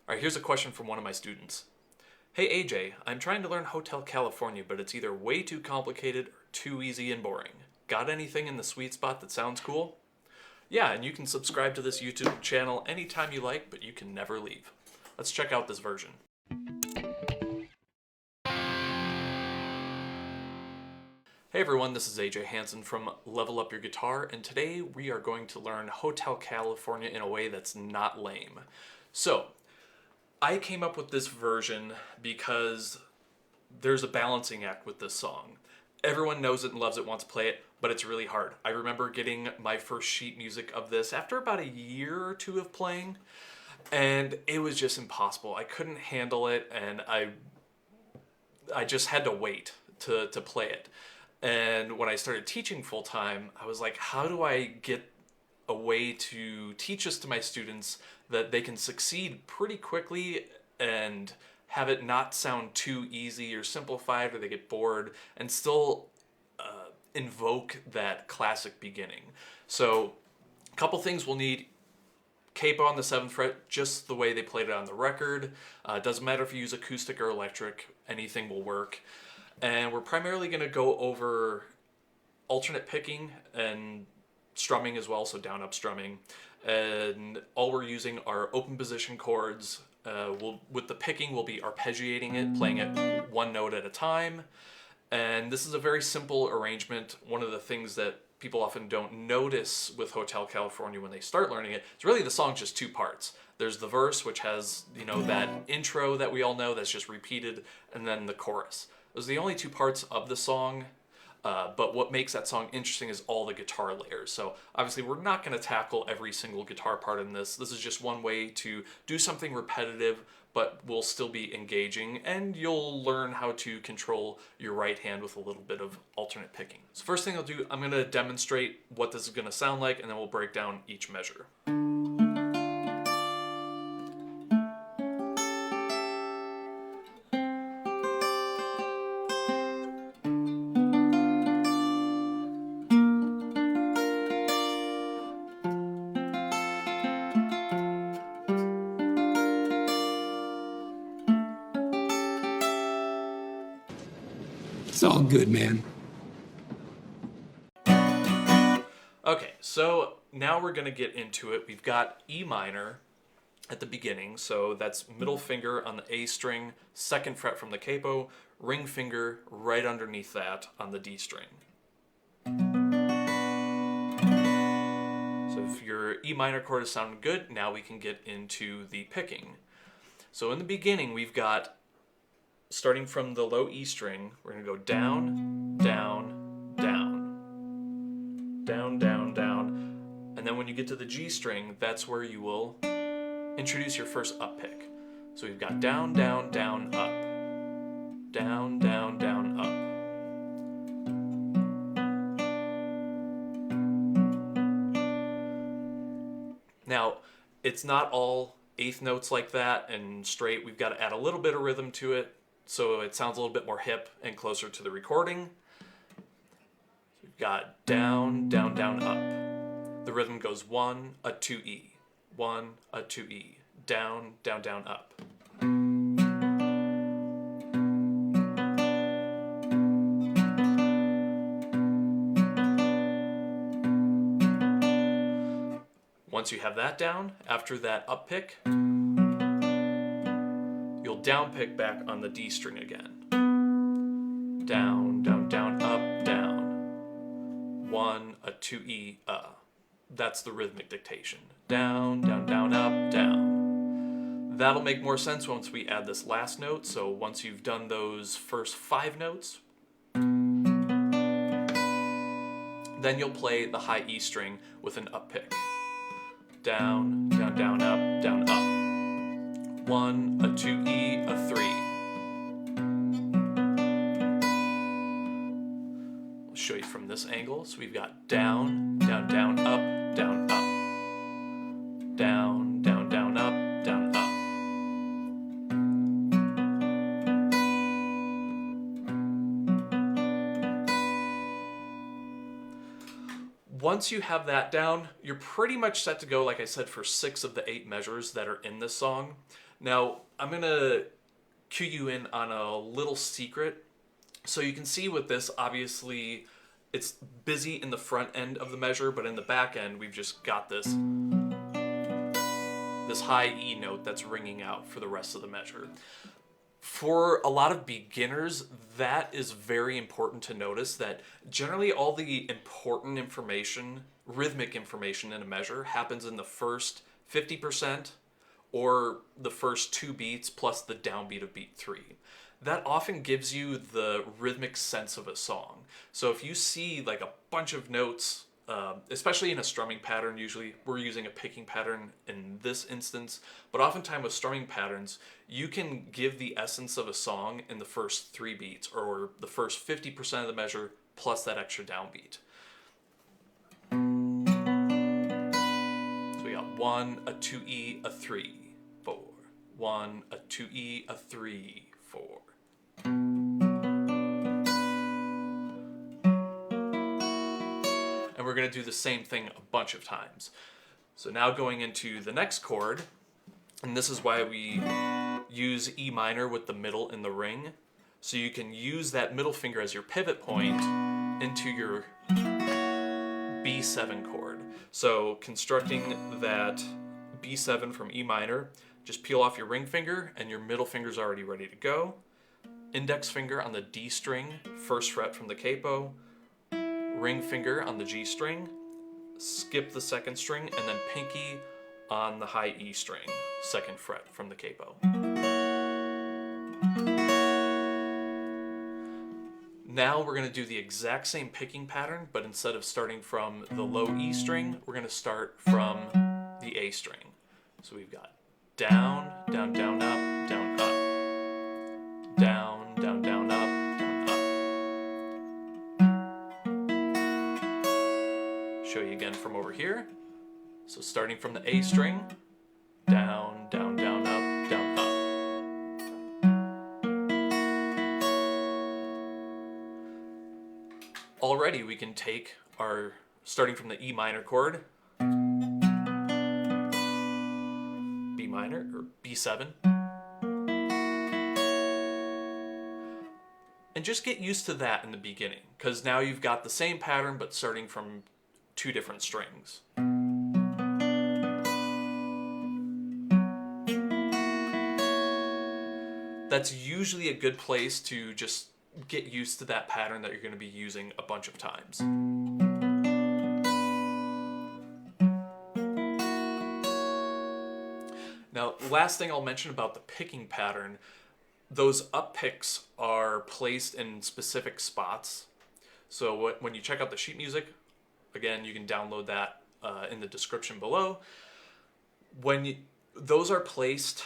Alright, here's a question from one of my students. Hey AJ, I'm trying to learn Hotel California, but it's either way too complicated or too easy and boring. Got anything in the sweet spot that sounds cool? Yeah, and you can subscribe to this YouTube channel anytime you like, but you can never leave. Let's check out this version. Hey everyone, this is AJ Hansen from Level Up Your Guitar, and today we are going to learn Hotel California in a way that's not lame. So, I came up with this version because there's a balancing act with this song. Everyone knows it and loves it, wants to play it, but it's really hard. I remember getting my first sheet music of this after about a year or two of playing, and it was just impossible. I couldn't handle it, and I just had to wait to play it. And when I started teaching full time, I was like, how do I get a way to teach this to my students that they can succeed pretty quickly and have it not sound too easy or simplified or they get bored and still invoke that classic beginning. So a couple things we'll need. Capo on the 7th fret, just the way they played it on the record. Doesn't matter if you use acoustic or electric, anything will work. And we're primarily going to go over alternate picking and strumming as well, so down up strumming. And all we're using are open position chords. With the picking, we'll be arpeggiating it, playing it one note at a time. And this is a very simple arrangement. One of the things that people often don't notice with Hotel California when they start learning it, it's really the song's just two parts. There's the verse, which has, that intro that we all know that's just repeated, and then the chorus. Those are the only two parts of the song, but what makes that song interesting is all the guitar layers. So obviously we're not going to tackle every single guitar part in this. This is just one way to do something repetitive, but will still be engaging, and you'll learn how to control your right hand with a little bit of alternate picking. So first thing I'll do, I'm going to demonstrate what this is going to sound like, and then we'll break down each measure. It's all good, man. Okay, so now we're going to get into it. We've got E minor at the beginning, so that's middle finger on the A string, 2nd fret from the capo, ring finger right underneath that on the D string. So if your E minor chord is sounding good, now we can get into the picking. So in the beginning, we've got, starting from the low E string, we're going to go down, down, down, down, down, down, and then when you get to the G string, that's where you will introduce your first up pick. So we've got down, down, down, up, down, down, down, up. Now, it's not all eighth notes like that and straight. We've got to add a little bit of rhythm to it, so it sounds a little bit more hip and closer to the recording. We've got down, down, down, up. The rhythm goes 1, a 2E, 1, a 2E, down, down, down, up. Once you have that down, after that up pick, you'll down pick back on the D string again. Down, down, down, up, down. 1, a 2E, That's the rhythmic dictation. Down, down, down, up, down. That'll make more sense once we add this last note. So once you've done those first 5 notes, then you'll play the high E string with an up pick. Down, down, down, up, down, up. 1, a 2E, a 3. I'll show you from this angle. So we've got down, down, down, up, down, up. Down, down, down, up, down, up. Once you have that down, you're pretty much set to go, like I said, for 6 of the 8 measures that are in this song. Now, I'm going to cue you in on a little secret. So you can see with this, obviously, it's busy in the front end of the measure, but in the back end, we've just got this high E note that's ringing out for the rest of the measure. For a lot of beginners, that is very important to notice, that generally all the important information, rhythmic information in a measure, happens in the first 50% or the first 2 beats plus the downbeat of beat 3. That often gives you the rhythmic sense of a song. So if you see like a bunch of notes, especially in a strumming pattern, usually we're using a picking pattern in this instance, but oftentimes with strumming patterns, you can give the essence of a song in the first 3 beats or the first 50% of the measure plus that extra downbeat. So we got 1, a 2E, a 3, 4. 1, a 2E, a 3, 4. And we're going to do the same thing a bunch of times. So now going into the next chord, and this is why we use E minor with the middle in the ring. So you can use that middle finger as your pivot point into your B7 chord. So constructing that B7 from E minor, just peel off your ring finger and your middle finger's already ready to go. Index finger on the D string, first fret from the capo, ring finger on the G string, skip the second string, and then pinky on the high E string, second fret from the capo. Now we're going to do the exact same picking pattern, but instead of starting from the low E string, we're going to start from the A string. So we've got down, down, down, up, down, up, down, down, down, up, down, up. Show you again from over here. So starting from the A string, down, down, down, up, down, up. Already we can take our, starting from the E minor chord, B minor, or B7, and just get used to that in the beginning, because now you've got the same pattern but starting from 2 different strings. That's usually a good place to just get used to that pattern that you're going to be using a bunch of times. Now, last thing I'll mention about the picking pattern, those up picks are placed in specific spots. So when you check out the sheet music, again, you can download that in the description below. Those are placed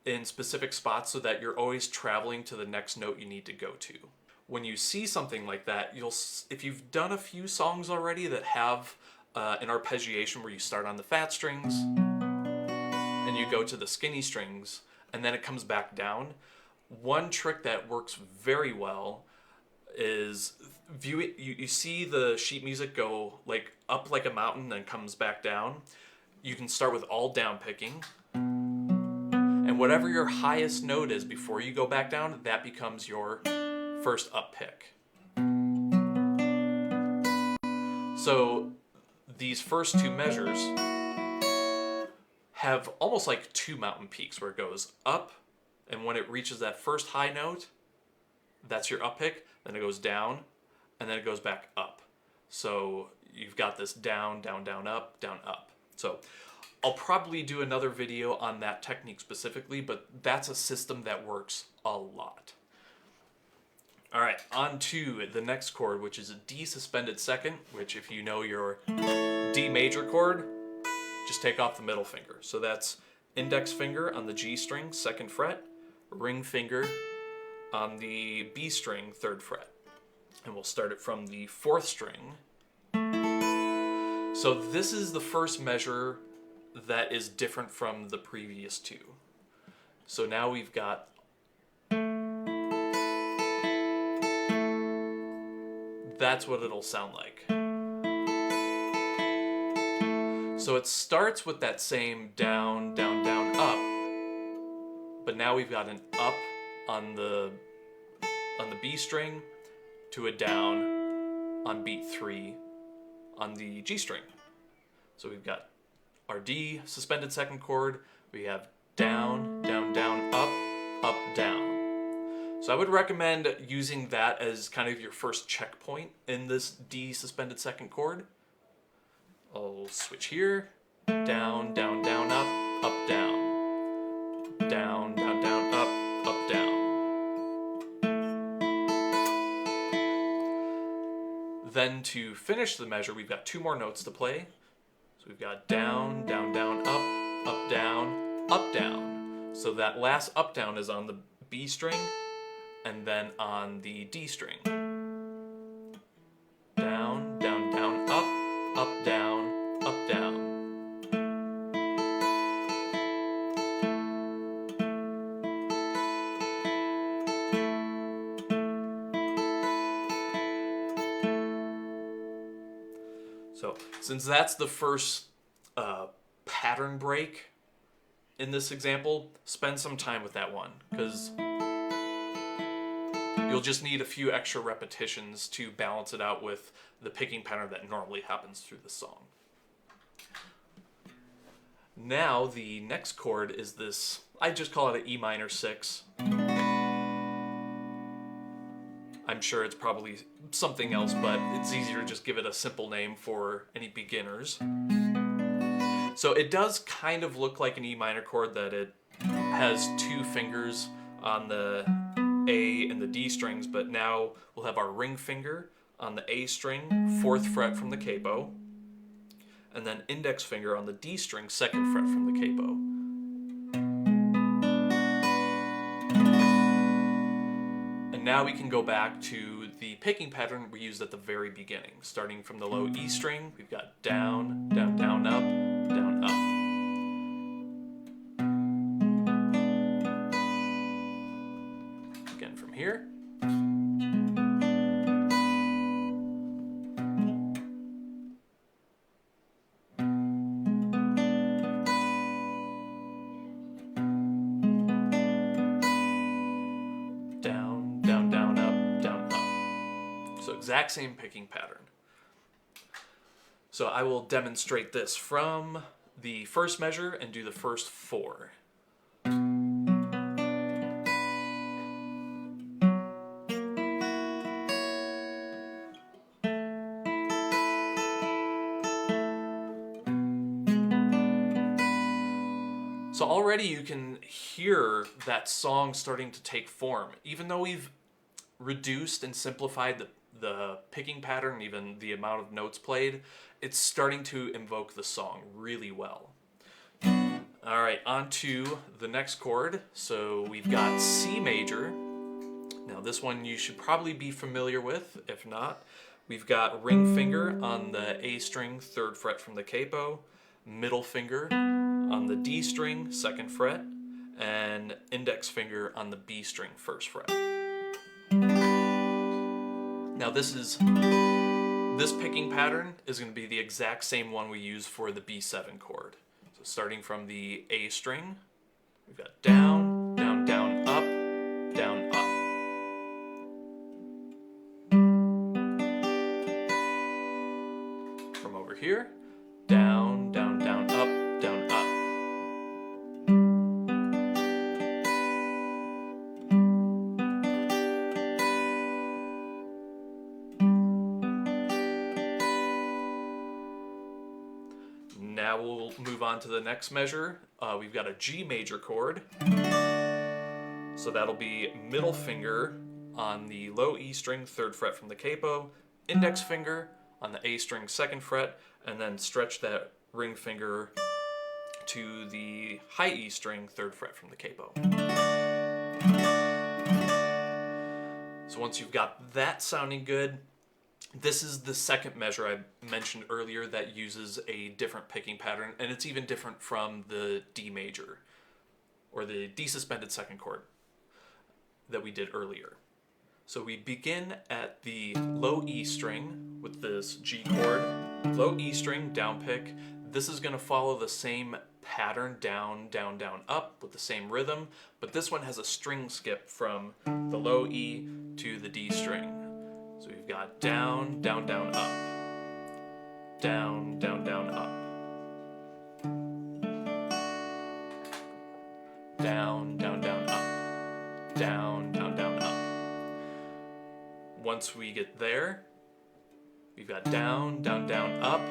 in specific spots so that you're always traveling to the next note you need to go to. When you see something like that, if you've done a few songs already that have an arpeggiation where you start on the fat strings and you go to the skinny strings and then it comes back down, one trick that works very well is view it. You see the sheet music go like up like a mountain and comes back down. You can start with all down picking, and whatever your highest note is before you go back down, that becomes your first up pick. So these first 2 measures have almost like 2 mountain peaks where it goes up, and when it reaches that first high note, that's your up pick, then it goes down, and then it goes back up. So you've got this down, down, down, up, down, up. So I'll probably do another video on that technique specifically, but that's a system that works a lot. All right, on to the next chord, which is a D suspended second, which if you know your D major chord, just take off the middle finger. So that's index finger on the G string, 2nd fret, ring finger on the B string, 3rd fret. And we'll start it from the 4th string. So this is the first measure that is different from the previous 2. So now we've got, that's what it'll sound like. So it starts with that same down, down, down, up, but now we've got an up on the B string to a down on beat 3 on the G string. So we've got our D suspended second chord, we have down, down, down, up, down. So I would recommend using that as kind of your first checkpoint in this D suspended second chord. I'll switch here, down, down, down, up, down. Down, down, down, up, down. Then to finish the measure, we've got 2 more notes to play. So we've got down, down, down, up, down, up, down. So that last up, down is on the B string and then on the D string. Down, down, down, up, down, down. So since that's the first pattern break in this example, spend some time with that one, because you'll just need a few extra repetitions to balance it out with the picking pattern that normally happens through the song. Now the next chord is this, I just call it an E minor 6. I'm sure it's probably something else, but it's easier to just give it a simple name for any beginners. So it does kind of look like an E minor chord, that it has 2 fingers on the A and the D strings, but now we'll have our ring finger on the A string, 4th fret from the capo, and then index finger on the D string, 2nd fret from the capo. And now we can go back to the picking pattern we used at the very beginning. Starting from the low E string, we've got down, down, down, up, down, up. Again from here. Down, down, down, up, down, up. So exact same picking pattern. So I will demonstrate this from the first measure and do the first 4. So already you can hear that song starting to take form. Even though we've reduced and simplified the picking pattern, even the amount of notes played, it's starting to invoke the song really well. Alright, on to the next chord. So we've got C major. Now this one you should probably be familiar with. If not, we've got ring finger on the A string, 3rd fret from the capo, middle finger on the D string, 2nd fret, and index finger on the B string, 1st fret. Now this picking pattern is going to be the exact same one we use for the B7 chord. So starting from the A string, we've got down, down, down, up, down, up. From over here, down, down, down, up, down, up. Now we'll move on to the next measure. We've got a G major chord. So that'll be middle finger on the low E string, 3rd fret from the capo, index finger on the A string, 2nd fret, and then stretch that ring finger to the high E string, 3rd fret from the capo. So once you've got that sounding good, this is the second measure I mentioned earlier that uses a different picking pattern, and it's even different from the D major, or the D suspended second chord that we did earlier. So we begin at the low E string with this G chord, low E string, down pick, This is going to follow the same pattern, down, down, down, up, with the same rhythm, but this one has a string skip from the low E to the D string. So we've got down, down, down, up, down, down, down, up, down, down, down, up, down, down, down, up. Once we get there, we've got down, down, down, up.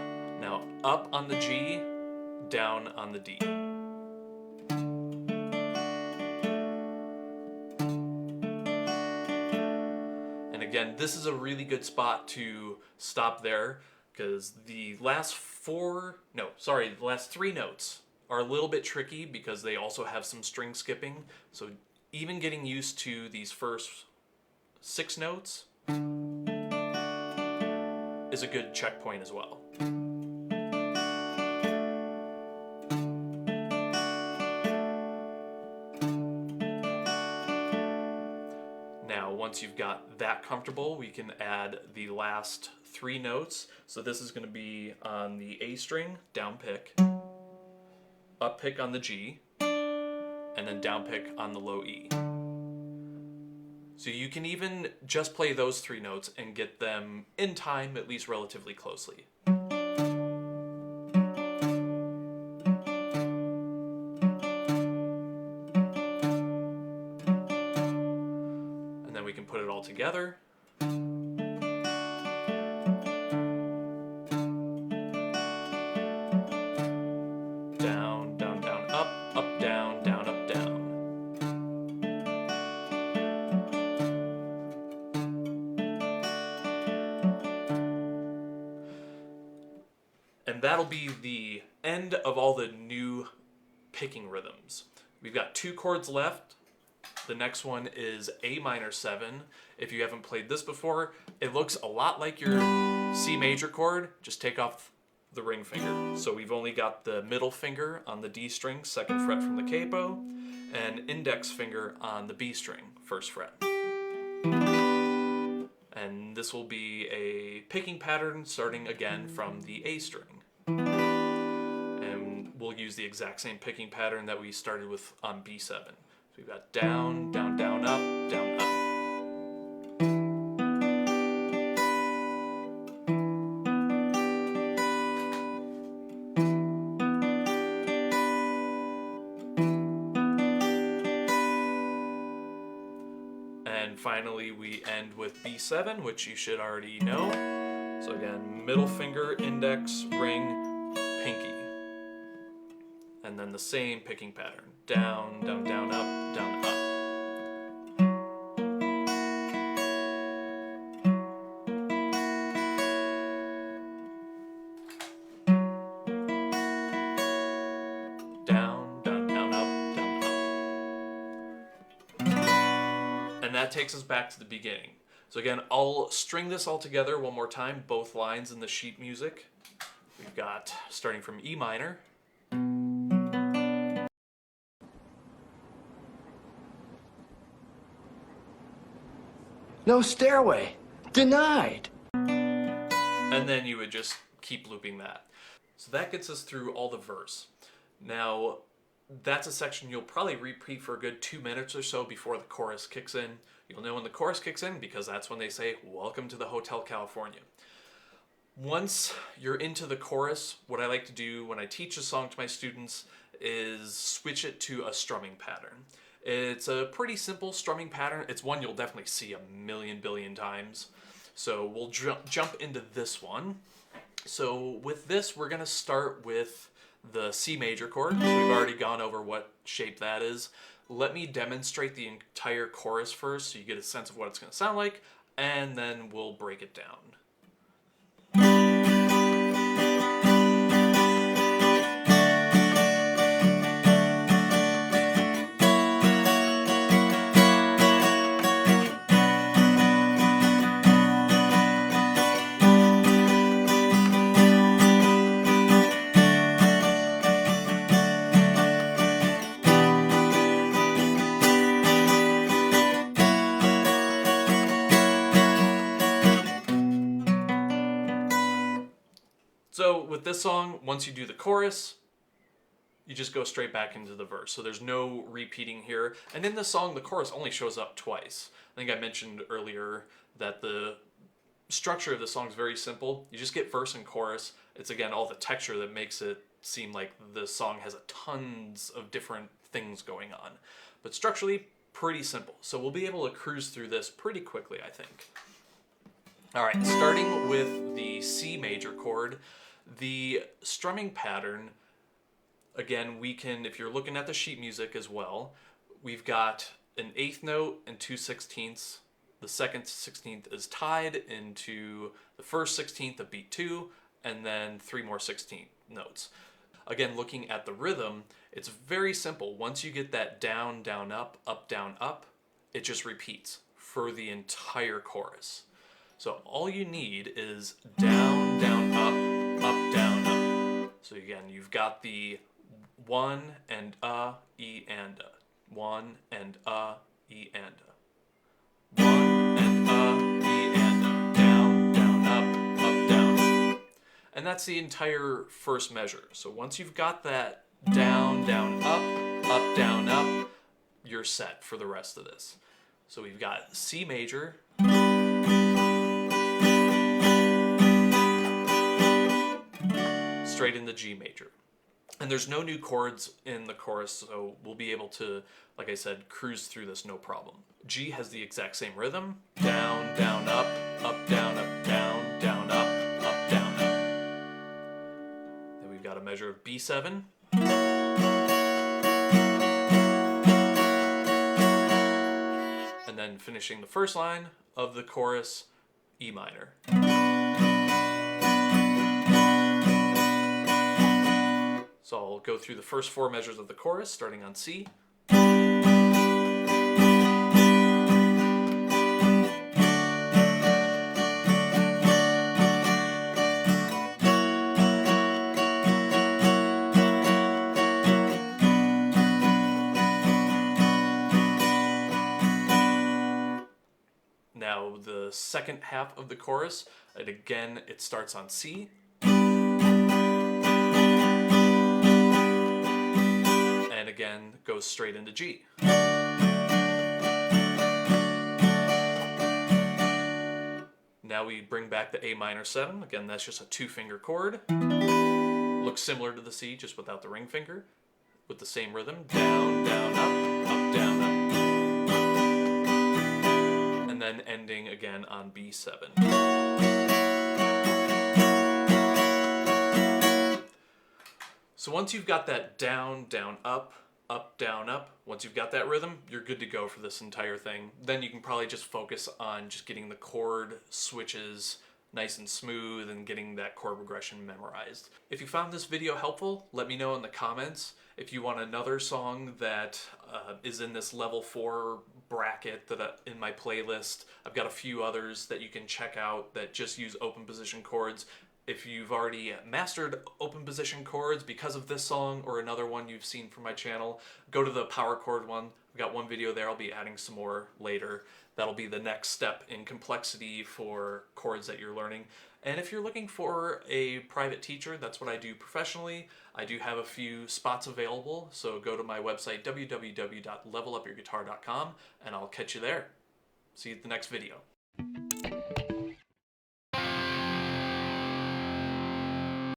Now up on the G, down on the D. And again, this is a really good spot to stop there because the last three notes are a little bit tricky because they also have some string skipping. So even getting used to these first 6 notes is a good checkpoint as well. Now, once you've got that comfortable, we can add the last 3 notes. So this is going to be on the A string, down pick, up pick on the G, and then down pick on the low E. So you can even just play those 3 notes and get them in time, at least relatively closely. And then we can put it all together. Down, down, down, up, down, down, up, down. And that'll be the end of all the new picking rhythms. We've got 2 chords left. The next one is A minor 7. If you haven't played this before, it looks a lot like your C major chord. Just take off the ring finger. So we've only got the middle finger on the D string, 2nd fret from the capo, and index finger on the B string, 1st fret. And this will be a picking pattern starting again from the A string. And we'll use the exact same picking pattern that we started with on B7. So we've got down, down, down, up, down, up. And finally, we end with B7, which you should already know. So again, middle finger, index, ring, pinky. And then the same picking pattern. Down, down, down, up, down, up. Down, down, down, up, down, up. And that takes us back to the beginning. So again, I'll string this all together one more time, both lines in the sheet music. We've got, starting from E minor. No stairway. Denied. And then you would just keep looping that. So that gets us through all the verse. Now, that's a section you'll probably repeat for a good 2 minutes or so before the chorus kicks in. You'll know when the chorus kicks in because that's when they say, "Welcome to the Hotel California." Once you're into the chorus, what I like to do when I teach a song to my students is switch it to a strumming pattern. It's a pretty simple strumming pattern. It's one you'll definitely see a million billion times. So we'll jump into this one. So with this, we're going to start with the C major chord. So we've already gone over what shape that is. Let me demonstrate the entire chorus first so you get a sense of what it's going to sound like, and then we'll break it down. So with this song, once you do the chorus, you just go straight back into the verse. So there's no repeating here. And in the song, the chorus only shows up twice. I think I mentioned earlier that the structure of the song is very simple. You just get verse and chorus. It's again all the texture that makes it seem like the song has tons of different things going on. But structurally, pretty simple. So we'll be able to cruise through this pretty quickly, I think. All right, starting with the C major chord, the strumming pattern, again, we can, if you're looking at the sheet music as well, we've got an eighth note and 2/16. The second 16th is tied into the first 16th of beat 2, and then 3 more 16th notes. Again, looking at the rhythm, it's very simple. Once you get that down, down, up, down, up, it just repeats for the entire chorus. So all you need is down, down, up, down, up. So again, you've got the 1 and E and a. 1 and E and a. 1 and E and a. Down, down, up, down. And that's the entire first measure. So once you've got that down, down, up, down, up, you're set for the rest of this. So we've got C major, straight into G major. And there's no new chords in the chorus, so we'll be able to, like I said, cruise through this no problem. G has the exact same rhythm. Down, down, up, down, down, down, up, down, up. Then we've got a measure of B7. And then finishing the first line of the chorus, E minor. So I'll go through the first 4 measures of the chorus, starting on C. Now the second half of the chorus, and again it starts on C. And again goes straight into G. Now we bring back the A minor 7. Again, that's just a 2-finger chord. Looks similar to the C, just without the ring finger. With the same rhythm. Down, down, up, down, up. And then ending again on B7. So once you've got that down, down, up, down, up, once you've got that rhythm, you're good to go for this entire thing. Then you can probably just focus on just getting the chord switches nice and smooth and getting that chord progression memorized. If you found this video helpful, let me know in the comments. If you want another song that is in this level 4 bracket that in my playlist, I've got a few others that you can check out that just use open position chords. If you've already mastered open position chords because of this song or another one you've seen from my channel, go to the power chord one. I've got one video there. I'll be adding some more later. That'll be the next step in complexity for chords that you're learning. And if you're looking for a private teacher, that's what I do professionally. I do have a few spots available, so go to my website, www.levelupyourguitar.com, and I'll catch you there. See you at the next video.